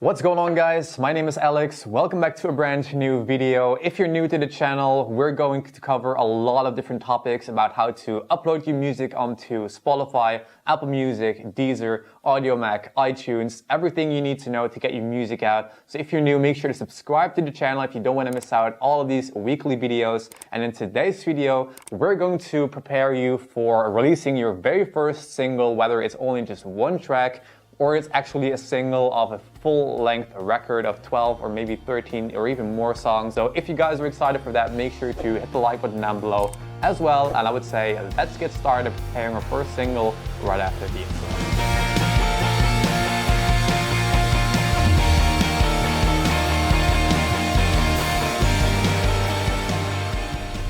What's going on, guys? My name is Alex. Welcome back to a brand new video. If you're new to the channel, we're going to cover a lot of different topics about how to upload your music onto Spotify, Apple Music, Deezer, Audiomack, iTunes, everything you need to know to get your music out. So if you're new, make sure to subscribe to the channel if you don't want to miss out all of these weekly videos. And in today's video, we're going to prepare you for releasing your very first single, whether it's only just one track or it's actually a single of a full-length record of 12 or maybe 13 or even more songs. So if you guys are excited for that, make sure to hit the like button down below as well. And I would say let's get started preparing our first single right after the intro.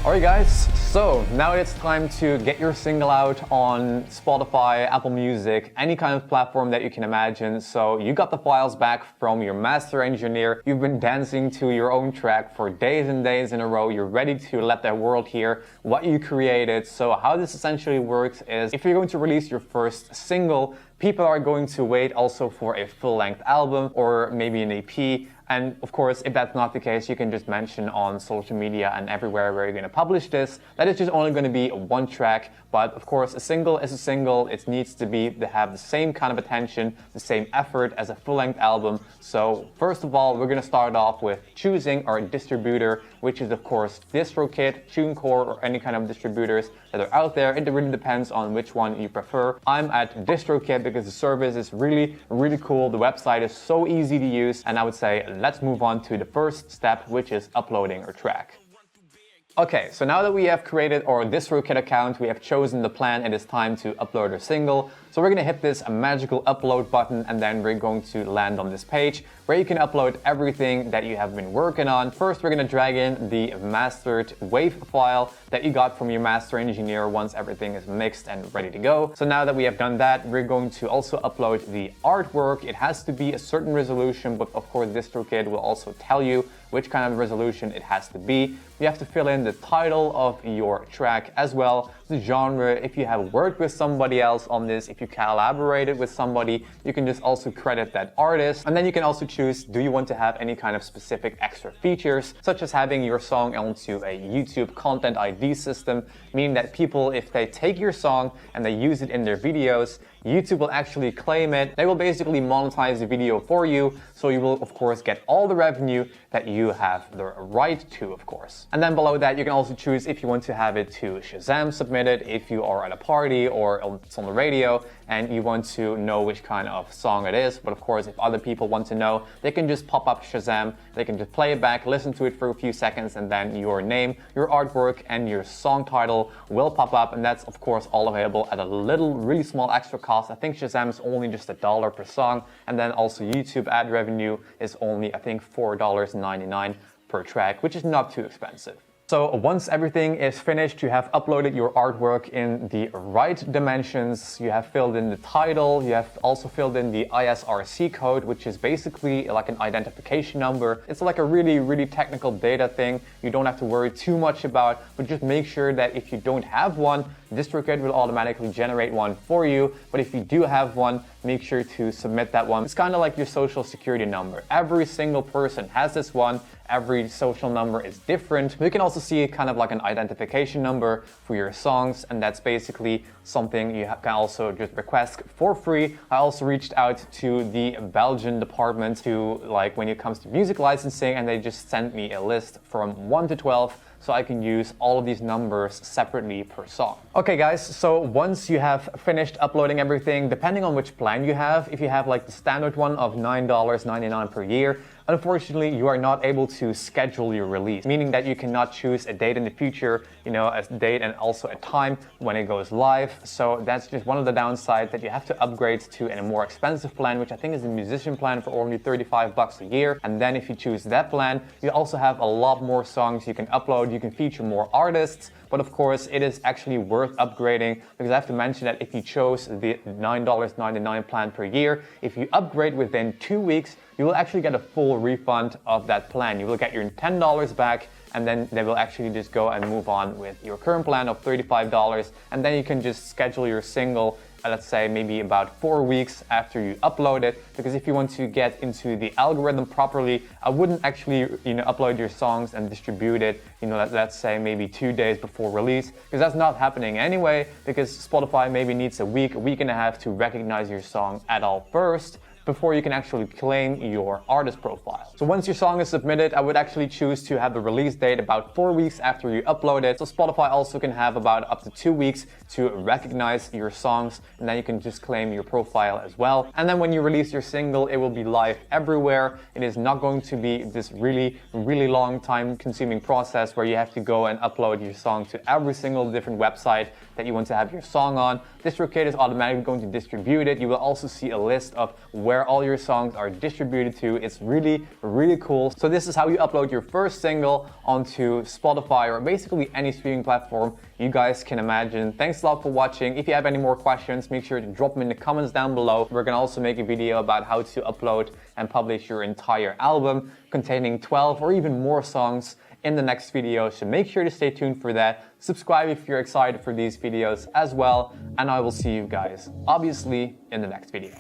Alright guys, so now it's time to get your single out on Spotify, Apple Music, any kind of platform that you can imagine. So you got the files back from your master engineer. You've been dancing to your own track for days and days in a row. You're ready to let that world hear what you created. So how this essentially works is if you're going to release your first single, people are going to wait also for a full-length album or maybe an EP. And of course, if that's not the case, you can just mention on social media and everywhere where you're going to publish this that it's just only going to be one track. But of course, a single is a single. It needs to have the same kind of attention, the same effort as a full-length album. So first of all, we're going to start off with choosing our distributor, which is of course DistroKid, TuneCore, or any kind of distributors that are out there. It really depends on which one you prefer. I'm at DistroKid because the service is really cool. The website is so easy to use, and I would say let's move on to the first step, which is uploading our track. Okay, so now that we have created our DistroKid account, we have chosen the plan, it is time to upload our single. So we're going to hit this magical upload button, and then we're going to land on this page where you can upload everything that you have been working on. First, we're going to drag in the mastered WAV file that you got from your master engineer once everything is mixed and ready to go. So now that we have done that, we're going to also upload the artwork. It has to be a certain resolution, but of course DistroKid will also tell you which kind of resolution it has to be. You have to fill in the title of your track as well, the genre. If you have worked with somebody else on this, if you collaborated with somebody, you can just also credit that artist. And then you can also choose, do you want to have any kind of specific extra features, such as having your song onto a YouTube content ID system, meaning that people, if they take your song and they use it in their videos, YouTube will actually claim it. They will basically monetize the video for you, so you will of course get all the revenue that you have the right to, of course. And then below that, you can also choose if you want to have it to Shazam submitted, if you are at a party or it's on the radio and you want to know which kind of song it is. But of course, if other people want to know, they can just pop up Shazam, they can just play it back, listen to it for a few seconds, and then your name, your artwork, and your song title will pop up. And that's of course all available at a really small extra cost. I think Shazam is only just $1 per song, and then also YouTube ad revenue is only, I think, $4.99 per track, which is not too expensive. So once everything is finished, you have uploaded your artwork in the right dimensions, you have filled in the title, you have also filled in the ISRC code, which is basically like an identification number. It's like a really technical data thing you don't have to worry too much about, but just make sure that if you don't have one, DistroKid will automatically generate one for you. But if you do have one, make sure to submit that one. It's kind of like your social security number. Every single person has this one. Every social number is different. You can also see kind of like an identification number for your songs, and that's basically something you can also just request for free. I also reached out to the Belgian department to, like, when it comes to music licensing, and they just sent me a list from 1 to 12, so I can use all of these numbers separately per song. Okay guys, so once you have finished uploading everything, depending on which plan you have, if you have like the standard one of $9.99 per year, unfortunately you are not able to schedule your release, meaning that you cannot choose a date in the future, a date and also a time when it goes live. So that's just one of the downsides, that you have to upgrade to a more expensive plan, which I think is the musician plan for only $35 a year. And then if you choose that plan, you also have a lot more songs you can upload, you can feature more artists. But of course, it is actually worth upgrading, because I have to mention that if you chose the $9.99 plan per year, if you upgrade within 2 weeks, you will actually get a full refund of that plan. You will get your $10 back, and then they will actually just go and move on with your current plan of $35, and then you can just schedule your single let's say maybe about 4 weeks after you upload it, because if you want to get into the algorithm properly, I wouldn't actually upload your songs and distribute it let's say maybe 2 days before release, because that's not happening anyway, because Spotify maybe needs a week and a half to recognize your song at all first before you can actually claim your artist profile. So once your song is submitted, I would actually choose to have the release date about 4 weeks after you upload it. So Spotify also can have about up to 2 weeks to recognize your songs, and then you can just claim your profile as well. And then when you release your single, it will be live everywhere. It is not going to be this really long time consuming process where you have to go and upload your song to every single different website that you want to have your song on. DistroKid is automatically going to distribute it. You will also see a list of where all your songs are distributed to. It's really cool. So this is how you upload your first single onto Spotify or basically any streaming platform you guys can imagine. Thanks a lot for watching. If you have any more questions, make sure to drop them in the comments down below. We're gonna also make a video about how to upload and publish your entire album containing 12 or even more songs in the next video, so make sure to stay tuned for that. Subscribe if you're excited for these videos as well, and I will see you guys obviously in the next video.